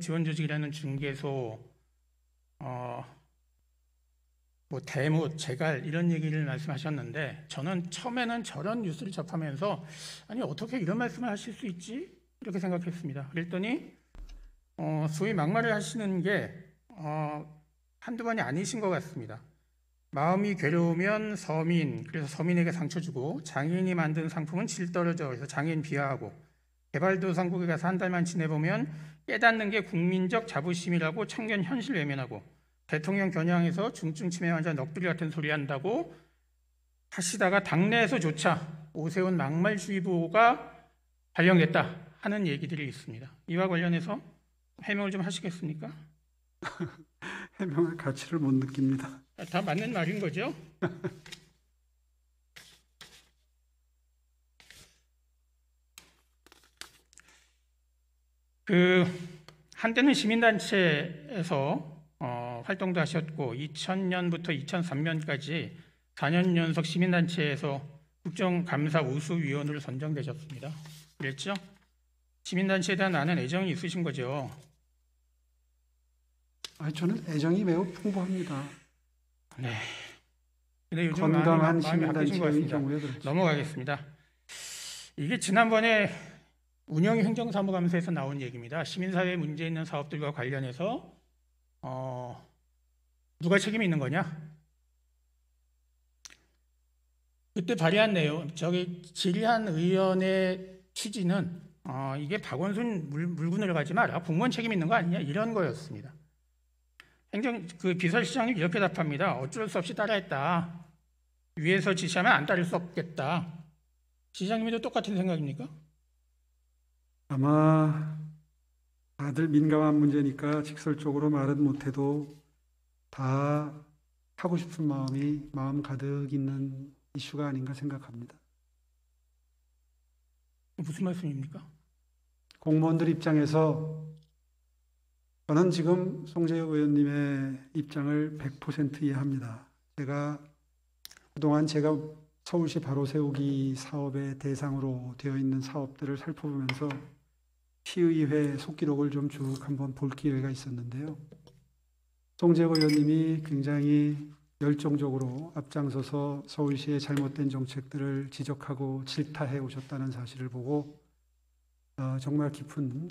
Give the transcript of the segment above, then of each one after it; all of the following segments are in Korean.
지원 조직이라는 중개소, 뭐 대무, 재갈 이런 얘기를 말씀하셨는데 저는 처음에는 저런 뉴스를 접하면서 아니 어떻게 이런 말씀을 하실 수 있지? 이렇게 생각했습니다. 그랬더니 소위 막말을 하시는 게 한두 번이 아니신 것 같습니다. 마음이 괴로우면 서민, 그래서 서민에게 상처 주고 장애인이 만든 상품은 질 떨어져 그래서 장애인 비하하고 개발도상국에 가서 한 달만 지내보면 깨닫는 게 국민적 자부심이라고 청년 현실 외면하고 대통령 겨냥해서 중증 치매 환자 넋두리 같은 소리 한다고 하시다가 당내에서조차 오세훈 막말주의보가 발령됐다 하는 얘기들이 있습니다. 이와 관련해서 해명을 좀 하시겠습니까? 해명할 가치를 못 느낍니다. 다 맞는 말인 거죠? 한때는 시민단체에서 활동도 하셨고 2000년부터 2003년까지 4년 연속 시민단체에서 국정감사 우수위원으로 선정되셨습니다. 그랬죠? 시민단체에 대한 많은 애정이 있으신 거죠? 저는 애정이 매우 풍부합니다. 네. 근데 요즘 건강한 마음이 바뀌신 것 같습니다. 그렇죠. 넘어가겠습니다. 이게 지난번에 운영행정사무감사에서 나온 얘기입니다. 시민사회에 문제 있는 사업들과 관련해서 누가 책임이 있는 거냐? 그때 발의한 내용, 질의한 의원의 취지는 이게 박원순 물건을 가지 마라, 공무원 책임 있는 거 아니냐 이런 거였습니다. 비서실장님 이렇게 답합니다. 어쩔 수 없이 따라했다. 위에서 지시하면 안 따를 수 없겠다. 시장님도 똑같은 생각입니까? 아마 다들 민감한 문제니까 직설적으로 말은 못해도 다 하고 싶은 마음 가득 있는 이슈가 아닌가 생각합니다. 무슨 말씀입니까? 공무원들 입장에서 저는 지금 송재혁 의원님의 입장을 100% 이해합니다. 그동안 제가 서울시 바로 세우기 사업의 대상으로 되어 있는 사업들을 살펴보면서 시의회 속기록을 좀 쭉 한번 볼 기회가 있었는데요. 송재혁 의원님이 굉장히 열정적으로 앞장서서 서울시의 잘못된 정책들을 지적하고 질타해 오셨다는 사실을 보고 정말 깊은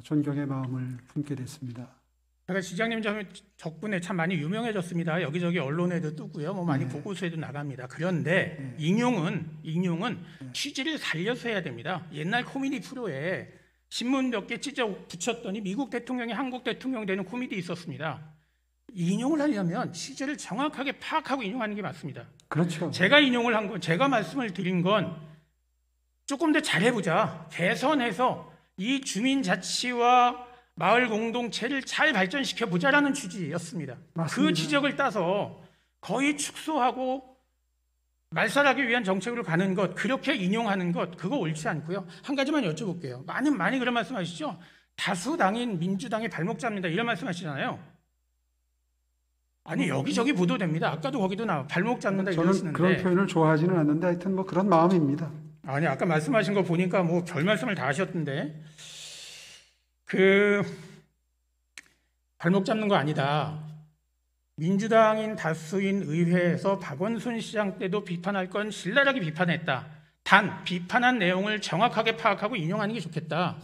존경의 마음을 품게 됐습니다. 제가 시장님 덕분에 참 많이 유명해졌습니다. 여기저기 언론에도 뜨고요. 뭐 많이 보고서에도 나갑니다. 그런데 인용은 취지를 살려서 해야 됩니다. 옛날 코미디 프로에 신문 몇 개 찢어 붙였더니 미국 대통령이 한국 대통령 되는 코미디 있었습니다. 인용을 하려면 취지를 정확하게 파악하고 인용하는 게 맞습니다. 그렇죠. 제가 말씀을 드린 건 조금 더 잘해보자. 개선해서 이 주민자치와 마을 공동체를 잘 발전시켜 보자라는 취지였습니다. 맞습니다. 그 지적을 따서 거의 축소하고 말살하기 위한 정책으로 가는 것, 그렇게 인용하는 것, 그거 옳지 않고요. 한 가지만 여쭤볼게요. 많이 그런 말씀하시죠? 다수당인 민주당의 발목 잡는다 이런 말씀하시잖아요. 아니 여기저기 보도됩니다. 아까도 거기도 발목 잡는다 이러시는데. 저는 그런 표현을 좋아하지는 않는데 하여튼 뭐 그런 마음입니다. 아니 아까 말씀하신 거 보니까 뭐 별 말씀을 다 하셨던데 발목 잡는 거 아니다. 민주당인 다수인 의회에서 박원순 시장 때도 비판할 건 신랄하게 비판했다. 단 비판한 내용을 정확하게 파악하고 인용하는 게 좋겠다.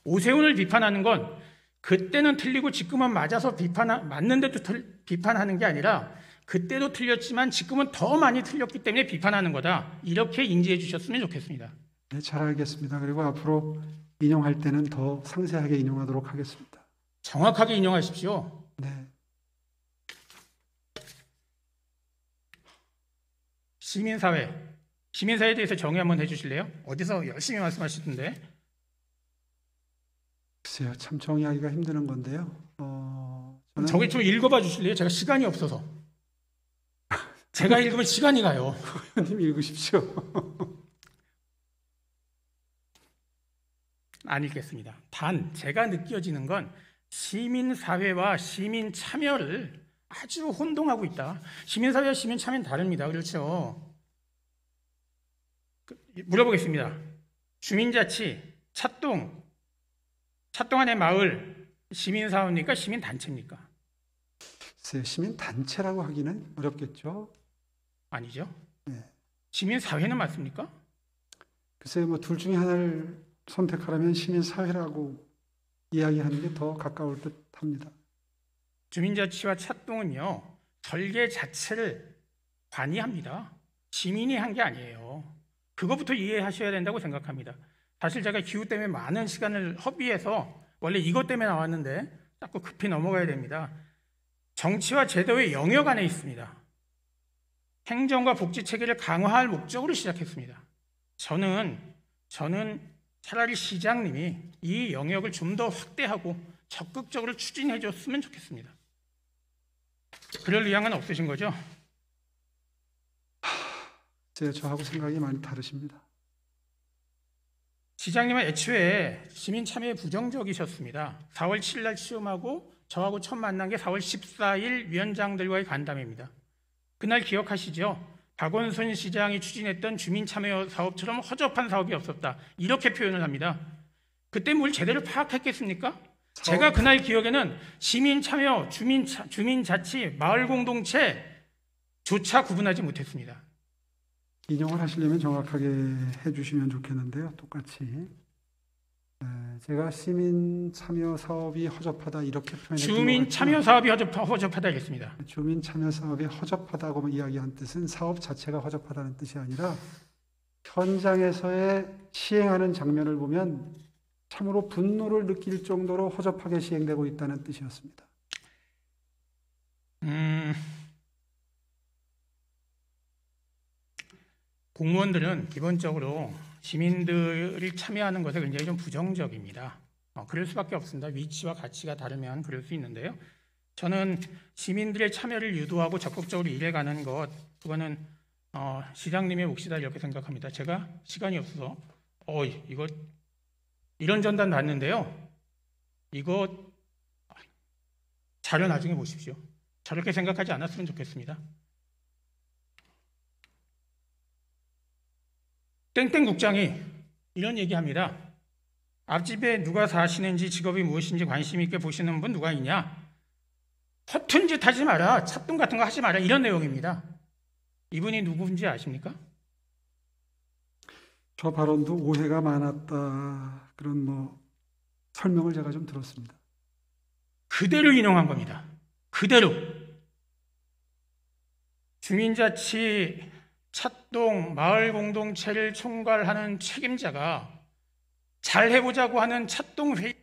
오세훈을 비판하는 건 그때는 틀리고 지금은 맞아서 맞는데도 비판하는 게 아니라 그때도 틀렸지만 지금은 더 많이 틀렸기 때문에 비판하는 거다. 이렇게 인지해 주셨으면 좋겠습니다. 네, 잘 알겠습니다. 그리고 앞으로 인용할 때는 더 상세하게 인용하도록 하겠습니다. 정확하게 인용하십시오. 네. 시민사회에 대해서 정의 한번 해주실래요? 어디서 열심히 말씀하시던데. 글쎄요, 참 정의하기가 힘드는 건데요. 저기 좀 읽어봐 주실래요? 제가 시간이 없어서. 제가 읽으면 시간이 가요. 의원님 읽으십시오. 안 읽겠습니다. 단 제가 느껴지는 건 시민사회와 시민 참여를 아주 혼동하고 있다. 시민사회와 시민 참여는 다릅니다. 그렇죠? 물어보겠습니다. 주민자치, 찻동안의 마을 시민사업입니까? 시민단체입니까? 글쎄요, 시민단체라고 하기는 어렵겠죠. 아니죠. 네. 시민사회는 맞습니까? 글쎄요, 뭐 둘 중에 하나를 선택하라면 시민사회라고 이야기하는 게 더 가까울 듯 합니다. 주민자치와 찻동은요, 설계 자체를 관이합니다. 시민이 한 게 아니에요. 그것부터 이해하셔야 된다고 생각합니다. 사실 제가 기후 때문에 많은 시간을 허비해서 원래 이것 때문에 나왔는데 자꾸 급히 넘어가야 됩니다. 정치와 제도의 영역 안에 있습니다. 행정과 복지 체계를 강화할 목적으로 시작했습니다. 저는 차라리 시장님이 이 영역을 좀 더 확대하고 적극적으로 추진해 줬으면 좋겠습니다. 그럴 의향은 없으신 거죠? 저하고 생각이 많이 다르십니다. 시장님은 애초에 시민 참여에 부정적이셨습니다. 4월 7일 날 취임하고 저하고 처음 만난 게 4월 14일 위원장들과의 간담회입니다. 그날 기억하시죠? 박원순 시장이 추진했던 주민 참여 사업처럼 허접한 사업이 없었다. 이렇게 표현을 합니다. 그때 뭘 제대로 파악했겠습니까? 제가 그날 기억에는 시민 참여, 주민 자치, 마을 공동체조차 구분하지 못했습니다. 인용을 하시려면 정확하게 해주시면 좋겠는데요. 똑같이 제가 시민 참여 사업이 허접하다 이렇게 표현했던 주민 참여 사업이 허접하다겠습니다. 주민 참여 사업이 허접하다고 이야기한 뜻은 사업 자체가 허접하다는 뜻이 아니라 현장에서의 시행하는 장면을 보면 참으로 분노를 느낄 정도로 허접하게 시행되고 있다는 뜻이었습니다. 공무원들은 기본적으로 시민들이 참여하는 것에 굉장히 좀 부정적입니다. 그럴 수밖에 없습니다. 위치와 가치가 다르면 그럴 수 있는데요. 저는 시민들의 참여를 유도하고 적극적으로 일해가는 것, 그거는 시장님의 몫이다 이렇게 생각합니다. 제가 시간이 없어서 이거 이런 전단 봤는데요. 이거 자료 나중에 보십시오. 저렇게 생각하지 않았으면 좋겠습니다. 땡땡 국장이 이런 얘기합니다. 앞집에 누가 사시는지 직업이 무엇인지 관심 있게 보시는 분 누가 있냐? 허튼 짓 하지 마라. 찻동 같은 거 하지 마라. 이런 내용입니다. 이분이 누구인지 아십니까? 저 발언도 오해가 많았다. 그런 설명을 제가 좀 들었습니다. 그대로 인용한 겁니다. 그대로. 주민자치, 찻동, 마을 공동체를 총괄하는 책임자가 잘 해보자고 하는 찻동 회의